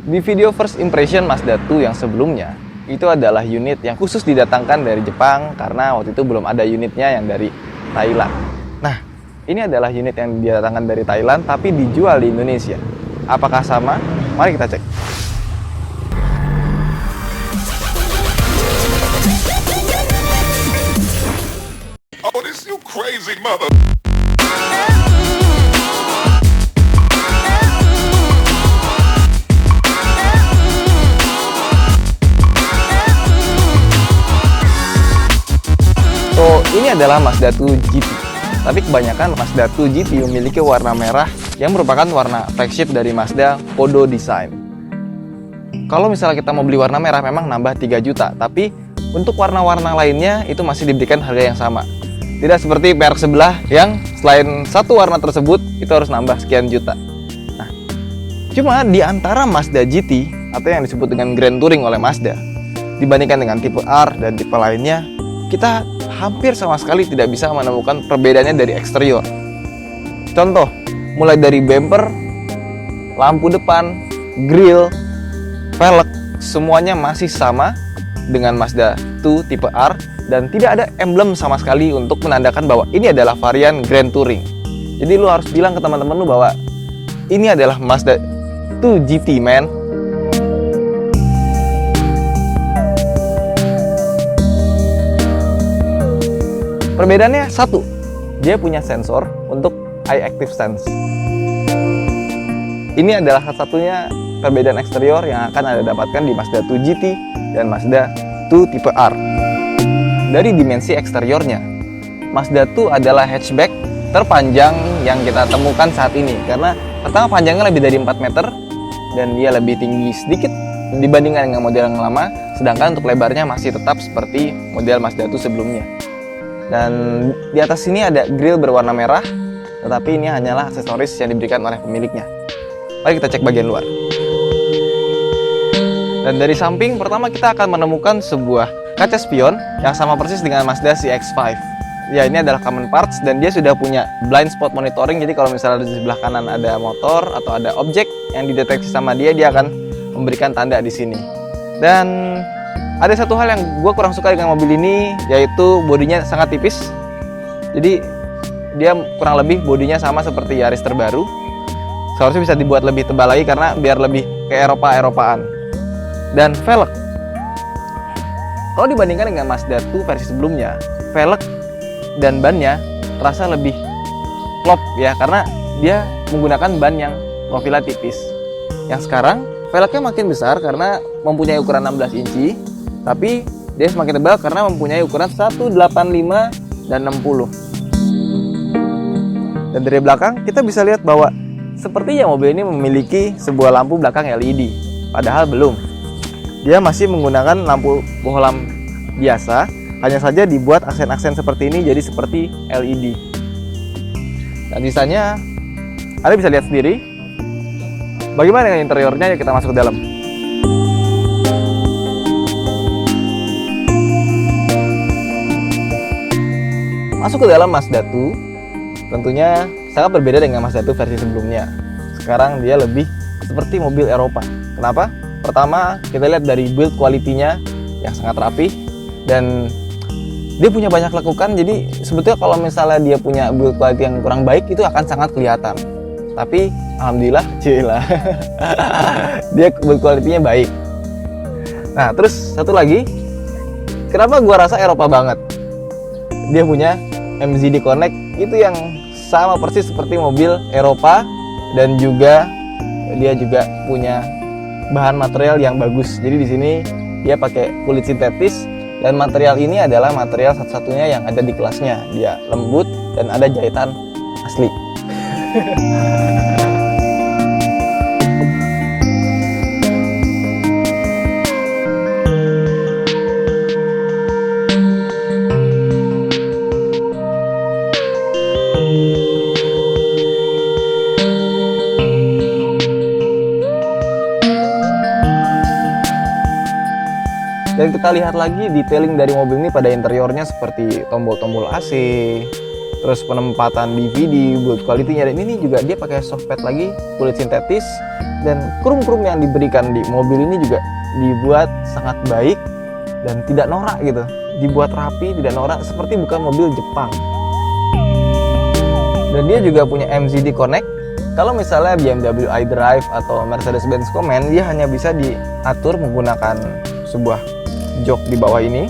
Di video first impression Mazda 2 yang sebelumnya, itu adalah unit yang khusus didatangkan dari Jepang karena waktu itu belum ada unitnya yang dari Thailand. Nah, ini adalah unit yang didatangkan dari Thailand tapi dijual di Indonesia. Apakah sama? Mari kita cek. Oh, this you crazy mother. So, ini adalah Mazda 2 GT. Tapi kebanyakan Mazda 2 GT memiliki warna merah yang merupakan warna flagship dari Mazda Kodo Design. Kalau misalnya kita mau beli warna merah memang nambah 3 juta, tapi untuk warna-warna lainnya itu masih diberikan harga yang sama. Tidak seperti merek sebelah yang selain satu warna tersebut itu harus nambah sekian juta. Nah, cuma di antara Mazda GT atau yang disebut dengan Grand Touring oleh Mazda, dibandingkan dengan tipe R dan tipe lainnya, kita hampir sama sekali tidak bisa menemukan perbedaannya dari eksterior. Contoh, mulai dari bumper, lampu depan, grill, velg, semuanya masih sama dengan Mazda 2 tipe R dan tidak ada emblem sama sekali untuk menandakan bahwa ini adalah varian Grand Touring. Jadi lu harus bilang ke teman-teman lu bahwa ini adalah Mazda 2 GT, man. Perbedaannya satu, dia punya sensor untuk eye active sense. Ini adalah satu-satunya perbedaan eksterior yang akan Anda dapatkan di Mazda 2 GT dan Mazda 2 tipe R. Dari dimensi eksteriornya, Mazda 2 adalah hatchback terpanjang yang kita temukan saat ini. Karena pertama panjangnya lebih dari 4 meter dan dia lebih tinggi sedikit dibandingkan dengan model yang lama. Sedangkan untuk lebarnya masih tetap seperti model Mazda 2 sebelumnya. Dan di atas sini ada grill berwarna merah, tetapi ini hanyalah aksesoris yang diberikan oleh pemiliknya. Mari kita cek bagian luar. Dan dari samping, pertama kita akan menemukan sebuah kaca spion yang sama persis dengan Mazda CX-5. Ya, ini adalah common parts dan dia sudah punya blind spot monitoring. Jadi kalau misalnya di sebelah kanan ada motor atau ada objek yang dideteksi sama dia akan memberikan tanda di sini. Dan ada satu hal yang gue kurang suka dengan mobil ini, yaitu bodinya sangat tipis. Jadi dia kurang lebih bodinya sama seperti Yaris terbaru. Seharusnya bisa dibuat lebih tebal lagi karena biar lebih ke Eropa-Eropaan. Dan velg, kalau dibandingkan dengan Mazda 2 versi sebelumnya, velg dan bannya terasa lebih klop ya, karena dia menggunakan ban yang profilnya tipis. Yang sekarang velgnya makin besar karena mempunyai ukuran 16 inci. Tapi dia semakin tebal karena mempunyai ukuran 185 dan 60. Dan dari belakang kita bisa lihat bahwa sepertinya mobil ini memiliki sebuah lampu belakang LED. Padahal belum. Dia masih menggunakan lampu bohlam biasa, hanya saja dibuat aksen-aksen seperti ini jadi seperti LED. Dan sisanya Anda bisa lihat sendiri. Bagaimana dengan interiornya? Yuk kita masuk ke dalam. Masuk ke dalam Mazda 2, tentunya sangat berbeda dengan Mazda 2 versi sebelumnya. Sekarang dia lebih seperti mobil Eropa. Kenapa? Pertama, kita lihat dari build quality-nya yang sangat rapi dan dia punya banyak lekukan. Jadi sebetulnya kalau misalnya dia punya build quality yang kurang baik itu akan sangat kelihatan. Tapi alhamdulillah, cilah, dia build quality-nya baik. Nah, terus satu lagi, kenapa gua rasa Eropa banget? Dia punya MZD Connect itu yang sama persis seperti mobil Eropa dan juga dia juga punya bahan material yang bagus. Jadi di sini dia pakai kulit sintetis dan material ini adalah material satu-satunya yang ada di kelasnya. Dia lembut dan ada jahitan asli. Dan kita lihat lagi detailing dari mobil ini pada interiornya seperti tombol-tombol AC, terus penempatan DVD, build quality-nya, dan ini juga dia pakai soft pad lagi, kulit sintetis, Dan krum-krum yang diberikan di mobil ini juga dibuat sangat baik dan tidak norak gitu. Dibuat rapi, tidak norak, seperti bukan mobil Jepang. Dan dia juga punya MZD Connect. Kalau misalnya BMW iDrive atau Mercedes-Benz Command, dia hanya bisa diatur menggunakan sebuah jok di bawah ini.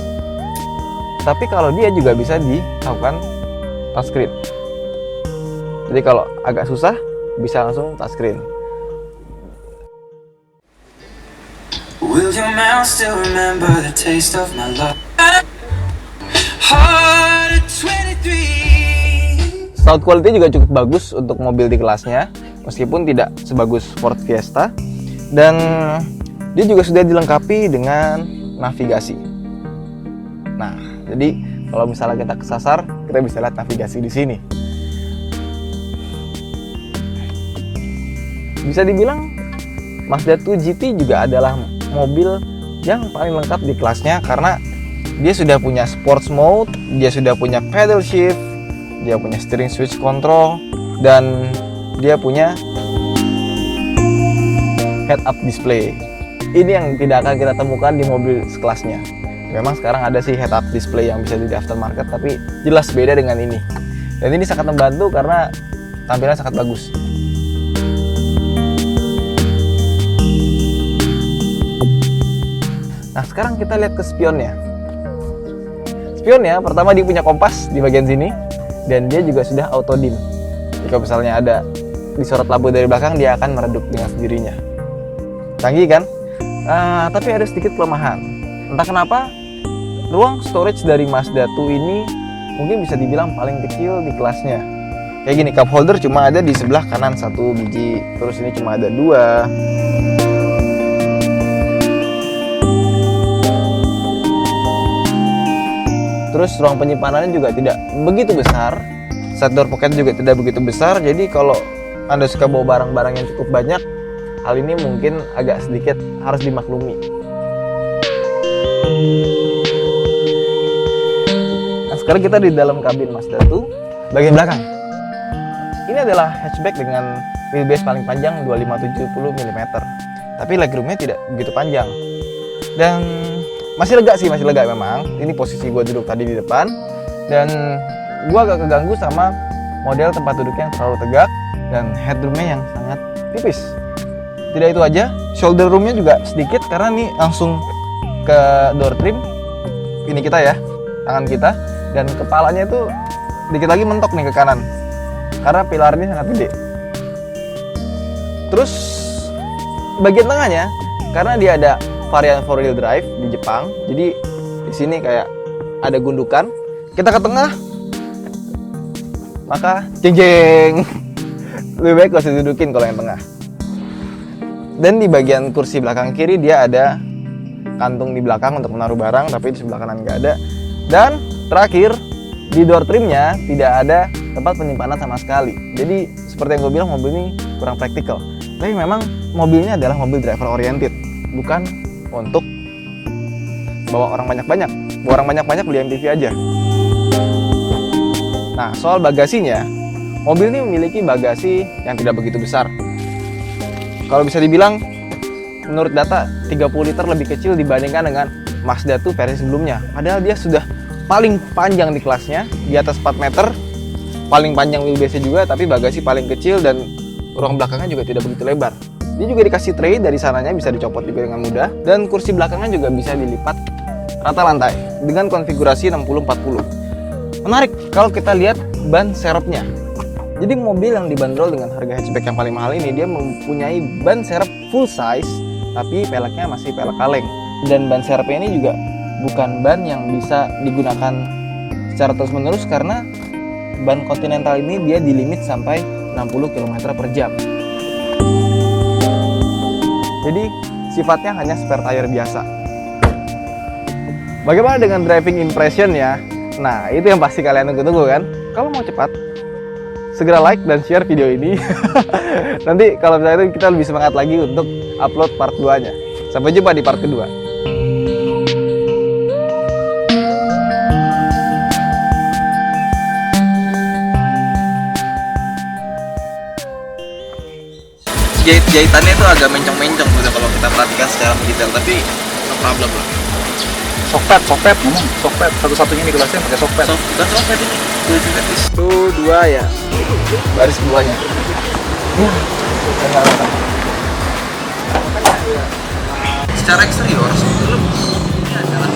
Tapi kalau dia juga bisa dilakukan touchscreen. Jadi kalau agak susah, bisa langsung touchscreen. Will your mouth still remember the taste of my love? Heart at 23. Sound quality juga cukup bagus untuk mobil di kelasnya, meskipun tidak sebagus Ford Fiesta. Dan dia juga sudah dilengkapi dengan navigasi. Nah, jadi kalau misalnya kita kesasar, kita bisa lihat navigasi di sini. Bisa dibilang Mazda 2 GT juga adalah mobil yang paling lengkap di kelasnya, karena dia sudah punya sports mode, dia sudah punya pedal shift, dia punya steering switch control, dan dia punya head-up display. Ini yang tidak akan kita temukan di mobil sekelasnya. Memang sekarang ada sih head-up display yang bisa di aftermarket, tapi jelas beda dengan ini. Dan ini sangat membantu karena tampilan sangat bagus. Nah, sekarang kita lihat ke spionnya. Spionnya, pertama dia punya kompas di bagian sini, dan dia juga sudah auto dim. Jika misalnya ada disorot lampu dari belakang, dia akan meredup dengan sendirinya. Canggih kan? Tapi ada sedikit kelemahan. Entah kenapa, ruang storage dari Mazda 2 ini mungkin bisa dibilang paling kecil di kelasnya. Kayak gini, cup holder cuma ada di sebelah kanan 1 biji, terus ini cuma ada 2. Terus ruang penyimpanannya juga tidak begitu besar. Side door pocket juga tidak begitu besar. Jadi kalau Anda suka bawa barang-barang yang cukup banyak, hal ini mungkin agak sedikit harus dimaklumi. Nah, sekarang kita di dalam kabin Mazda 2, bagian belakang. Ini adalah hatchback dengan wheelbase paling panjang 2570 mm. Tapi legroomnya tidak begitu panjang. Dan masih lega memang. Ini posisi gue duduk tadi di depan, dan gue agak keganggu sama model tempat duduk yang terlalu tegak dan headroomnya yang sangat tipis. Tidak itu aja, shoulder roomnya juga sedikit karena ini langsung ke door trim. Ini kita ya, tangan kita, dan kepalanya itu dikit lagi mentok nih ke kanan karena pilar ini sangat gede. Terus bagian tengahnya, karena dia ada varian 4-wheel drive di Jepang, jadi di sini kayak ada gundukan. Kita ke tengah, maka jeng-jeng. Lebih baik gak usah dudukin kalau yang tengah. Dan di bagian kursi belakang kiri dia ada kantung di belakang untuk menaruh barang, tapi di sebelah kanan nggak ada. Dan terakhir, di door trimnya tidak ada tempat penyimpanan sama sekali. Jadi seperti yang gue bilang, mobil ini kurang praktikal. Tapi memang mobilnya adalah mobil driver oriented, bukan untuk bawa orang banyak-banyak. Bawa orang banyak-banyak beli MPV aja. Nah, soal bagasinya, mobil ini memiliki bagasi yang tidak begitu besar. Kalau bisa dibilang, menurut data 30 liter lebih kecil dibandingkan dengan Mazda 2 versi sebelumnya. Padahal dia sudah paling panjang di kelasnya, di atas 4 meter, paling panjang wheelbase-nya juga, tapi bagasi paling kecil dan ruang belakangnya juga tidak begitu lebar. Dia juga dikasih tray dari sananya, bisa dicopot juga dengan mudah, dan kursi belakangnya juga bisa dilipat rata lantai dengan konfigurasi 60-40. Menarik kalau kita lihat ban serepnya. Jadi mobil yang dibanderol dengan harga hatchback yang paling mahal ini, dia mempunyai ban serep full size, tapi peleknya masih pelek kaleng. Dan ban serepnya ini juga bukan ban yang bisa digunakan secara terus-menerus, karena ban Continental ini dia dilimit sampai 60 km per jam. Jadi sifatnya hanya spare tire biasa. Bagaimana dengan driving impression ya? Nah, itu yang pasti kalian tunggu-tunggu kan? Kalau mau cepat, segera like dan share video ini. Nanti kalau misalnya itu kita lebih semangat lagi untuk upload part 2-nya. Sampai jumpa di part kedua. jahitannya itu agak mencong-mencong gitu kalau kita perhatikan secara mendetail, tapi no problem lah. Sokpet ngomong, sokpet satu-satunya di kelasnya pakai sokpet. Bukan sokpet ini, Tuh 2 ya. baris duanya. Secara eksterior sebetulnya ini adalah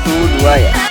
Tuh 2 ya.